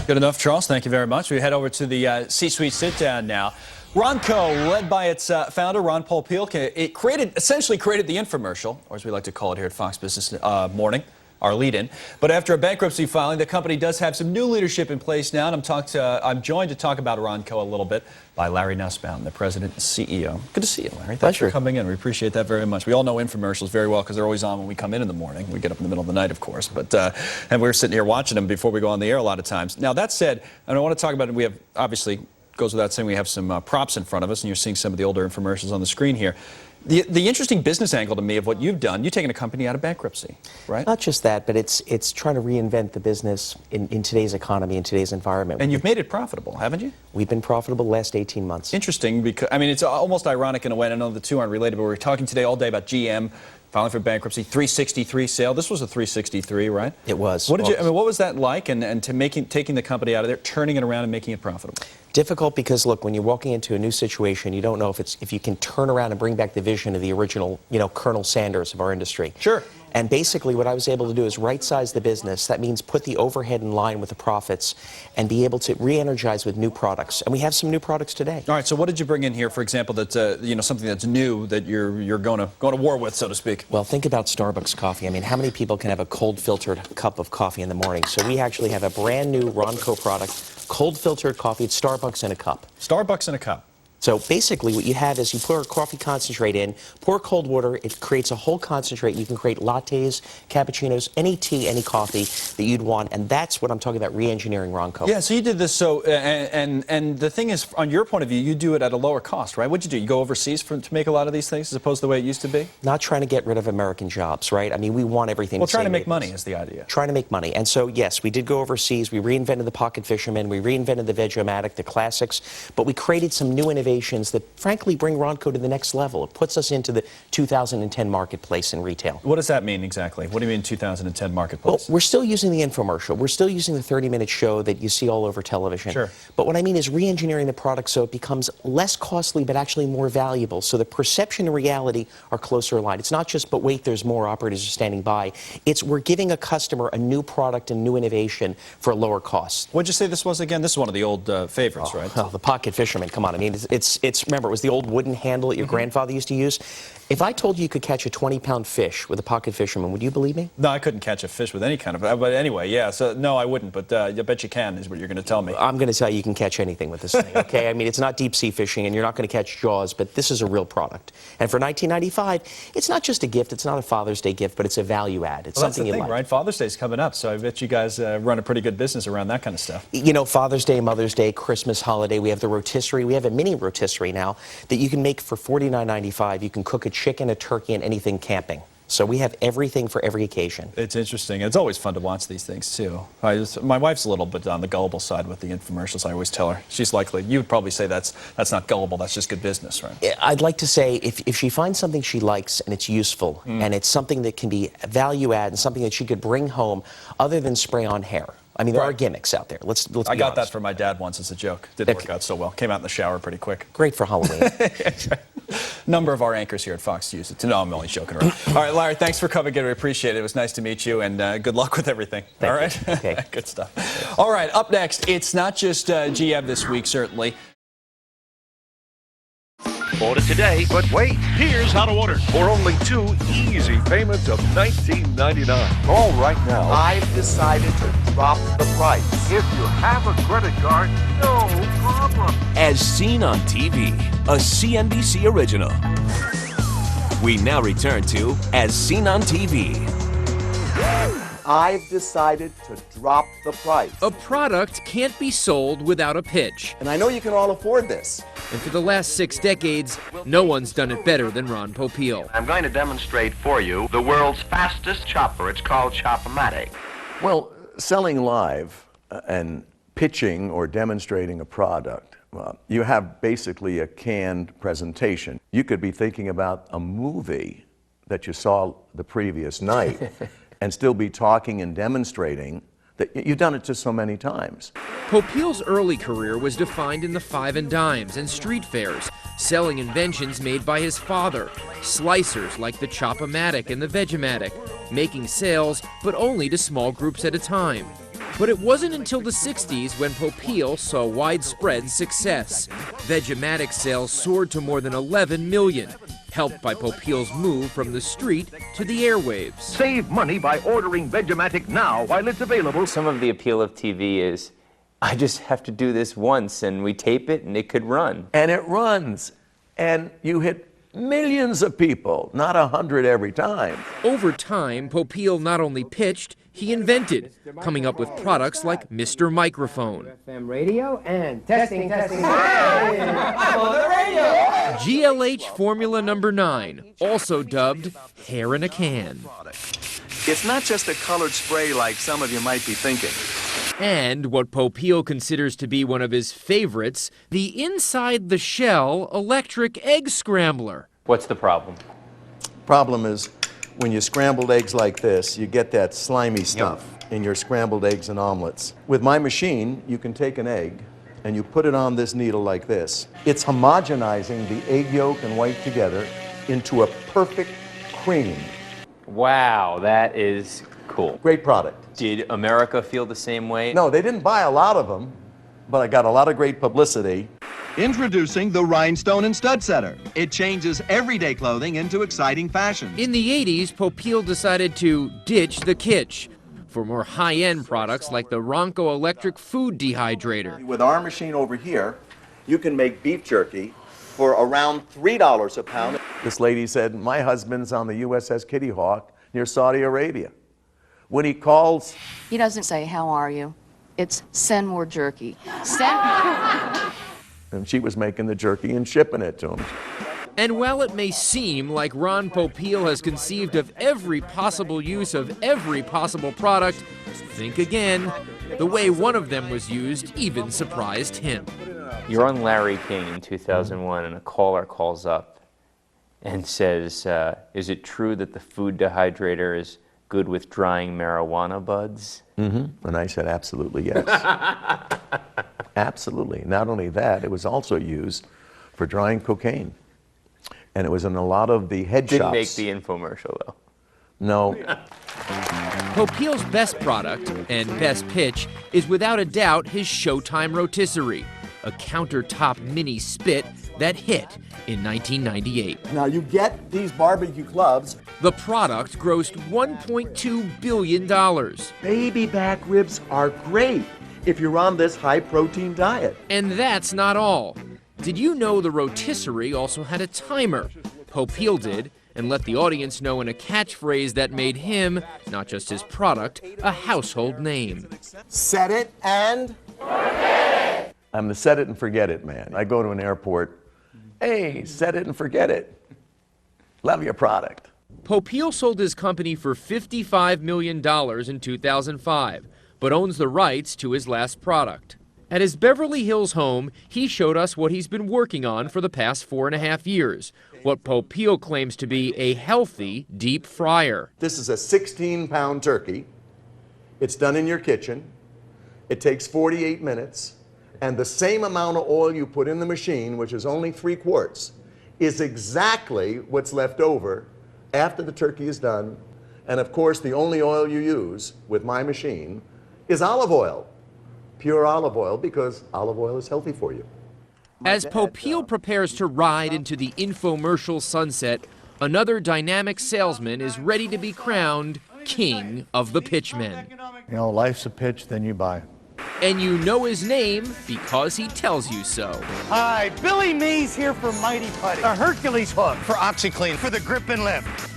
Good enough, Charles. Thank you very much. We head over to the C-suite sit-down now. Ronco, led by its founder, Ron Popeil, it essentially created the infomercial, or as we like to call it here at Fox Business Morning, our lead-in. But after a bankruptcy filing, the company does have some new leadership in place now, and I'm joined to talk about Ronco a little bit by Larry Nussbaum, the president and CEO. Good to see you, Larry. Thanks for coming in. We appreciate that very much. We all know infomercials very well because they're always on when we come in the morning. We get up in the middle of the night, of course. But and we're sitting here watching them before we go on the air a lot of times. Now, that said, and I want to talk about it. We have, obviously, goes without saying, we have some props in front of us, and you're seeing some of the older infomercials on the screen here. The interesting business angle to me of what you've done, you've taken a company out of bankruptcy, right? Not just that, but it's trying to reinvent the business in today's economy, in today's environment. And you've made it profitable, haven't you? We've been profitable the last 18 months. Interesting, because, I mean, it's almost ironic in a way, and I know the two aren't related, but we're talking today all day about GM filing for bankruptcy, 363 sale. This was a 363, right? It was. What was that like, and taking the company out of there, turning it around and making it profitable? Difficult because, look, when you're walking into a new situation, you don't know if you can turn around and bring back the vision of the original, Colonel Sanders of our industry. Sure. And basically what I was able to do is right-size the business. That means put the overhead in line with the profits and be able to re-energize with new products. And we have some new products today. All right, so what did you bring in here, for example, that's something that's new that you're going to war with, so to speak? Well, think about Starbucks coffee. I mean, how many people can have a cold filtered cup of coffee in the morning? So we actually have a brand new Ronco product, cold filtered coffee. It's Starbucks in a cup. Starbucks in a cup. So basically what you have is you pour a coffee concentrate in, pour cold water, it creates a whole concentrate. You can create lattes, cappuccinos, any tea, any coffee that you'd want, and that's what I'm talking about, re-engineering Ronco. Yeah, so you did this, and the thing is, on your point of view, you do it at a lower cost, right? What'd you do? You go overseas to make a lot of these things as opposed to the way it used to be? Not trying to get rid of American jobs, right? I mean, we want everything. Well, trying to make money is the idea. Trying to make money. And so, yes, we did go overseas. We reinvented the Pocket Fisherman. We reinvented the Veg-O-Matic, the classics. But we created some new innovations that, frankly, bring Ronco to the next level. It puts us into the 2010 marketplace in retail. What does that mean exactly? What do you mean 2010 marketplace? Well, we're still using the infomercial. We're still using the 30-minute show that you see all over television. Sure. But what I mean is re-engineering the product so it becomes less costly but actually more valuable. So the perception and reality are closer aligned. It's not just, but wait, there's more, operators are standing by. It's we're giving a customer a new product and new innovation for a lower cost. What'd you say this was again? This is one of the old favorites, right? Oh, the Pocket Fisherman. Come on. I mean, remember, it was the old wooden handle that your grandfather used to use. If I told you could catch a 20-pound fish with a Pocket Fisherman, would you believe me? No, I couldn't catch a fish with any kind of, but anyway, yeah, so no, I wouldn't, but I bet you can, is what you're going to tell me. I'm going to tell you can catch anything with this thing, okay? I mean, it's not deep-sea fishing, and you're not going to catch jaws, but this is a real product. And for $19.95, it's not just a gift, it's not a Father's Day gift, but it's a value add. It's something you like. That's the thing, right? Father's Day's coming up, so I bet you guys run a pretty good business around that kind of stuff. You know, Father's Day, Mother's Day, Christmas holiday, we have the rotisserie. We have a mini rotisserie now that you can make for $49.95. You can cook a chicken, a turkey, and anything camping. So we have everything for every occasion. It's interesting. It's always fun to watch these things, too. My wife's a little bit on the gullible side with the infomercials, I always tell her. She's likely, you would probably say that's not gullible, that's just good business, right? I'd like to say if she finds something she likes and it's useful, and it's something that can be value add and something that she could bring home other than spray on hair. I mean, there are gimmicks out there. Let's be honest. I got that from my dad once as a joke. Didn't work out so well. Came out in the shower pretty quick. Great for Halloween. Number of our anchors here at Fox use it. No, I'm only joking around. All right, Larry, thanks for coming in. We appreciate it. It was nice to meet you, and good luck with everything. Thank All right? you. Okay. Good stuff. All right, up next, it's not just GM this week, certainly. Order today, but wait, here's how to order. For only 2 easy payments of $19.99. Call right now. I've decided to drop the price. If you have a credit card, no problem. As Seen on TV, a CNBC original. We now return to As Seen on TV. I've decided to drop the price. A product can't be sold without a pitch. And I know you can all afford this. And for the last 6 decades, no one's done it better than Ron Popeil. I'm going to demonstrate for you the world's fastest chopper. It's called Chop-O-Matic. Well, selling live and pitching or demonstrating a product, you have basically a canned presentation. You could be thinking about a movie that you saw the previous night and still be talking and demonstrating that you've done it just so many times. Popeil's early career was defined in the five and dimes and street fairs, selling inventions made by his father, slicers like the Chop-O-Matic and the Veg-O-Matic, making sales but only to small groups at a time. But it wasn't until the 60s when Popeil saw widespread success. Vegematic sales soared to more than 11 million, helped by Popeil's move from the street to the airwaves. Save money by ordering Vegematic now while it's available. Some of the appeal of TV is, I just have to do this once and we tape it and it could run. And it runs. And you hit millions of people, not 100 every time. Over time, Popeil not only pitched, he invented, coming up with products like Mr. Microphone. FM radio and testing. GLH Formula Number 9, also dubbed Hair in a Can. It's not just a colored spray like some of you might be thinking. And what Popeil considers to be one of his favorites, the inside-the-shell electric egg scrambler. What's the problem? Problem is, when you scrambled eggs like this, you get that slimy stuff in your scrambled eggs and omelets. With my machine, you can take an egg and you put it on this needle like this. It's homogenizing the egg yolk and white together into a perfect cream. Wow, that is cool. Great product. Did America feel the same way? No, they didn't buy a lot of them, but I got a lot of great publicity. Introducing the Rhinestone and Stud Setter. It changes everyday clothing into exciting fashions. In the 80s, Popeil decided to ditch the kitsch for more high-end products like the Ronco electric food dehydrator. With our machine over here, you can make beef jerky for around $3 a pound. This lady said, my husband's on the USS Kitty Hawk near Saudi Arabia. When he calls... He doesn't say, how are you? It's send more jerky. Send... And she was making the jerky and shipping it to him. And while it may seem like Ron Popeil has conceived of every possible use of every possible product, think again. The way one of them was used even surprised him. You're on Larry King in 2001 and a caller calls up and says, is it true that the food dehydrator is good with drying marijuana buds? Mm-hmm. And I said, absolutely, yes. Absolutely. Not only that, it was also used for drying cocaine. And it was in a lot of the head Didn't shops. make the infomercial, though. No. Popeil's best product and best pitch is without a doubt his Showtime rotisserie, a countertop mini spit that hit in 1998. Now you get these barbecue clubs. The product grossed $1.2 billion. Baby back ribs are great if you're on this high-protein diet. And that's not all. Did you know the rotisserie also had a timer? Popeil did, and let the audience know in a catchphrase that made him, not just his product, a household name. Set it and... I'm the set it and forget it man. I go to an airport, hey, set it and forget it. Love your product. Popeil sold his company for $55 million in 2005, but owns the rights to his last product. At his Beverly Hills home, he showed us what he's been working on for the past 4.5 years, what Popeil claims to be a healthy deep fryer. This is a 16-pound turkey. It's done in your kitchen. It takes 48 minutes. And the same amount of oil you put in the machine, which is only 3 quarts, is exactly what's left over after the turkey is done. And of course, the only oil you use with my machine is olive oil. Pure olive oil, because olive oil is healthy for you. As Popeil prepares to ride into the infomercial sunset, another dynamic salesman is ready to be crowned king of the pitchmen. You know, life's a pitch, then you buy. And you know his name because he tells you so. Hi, Billy Mays here for Mighty Putty. A Hercules hook for OxyClean for the grip and lift.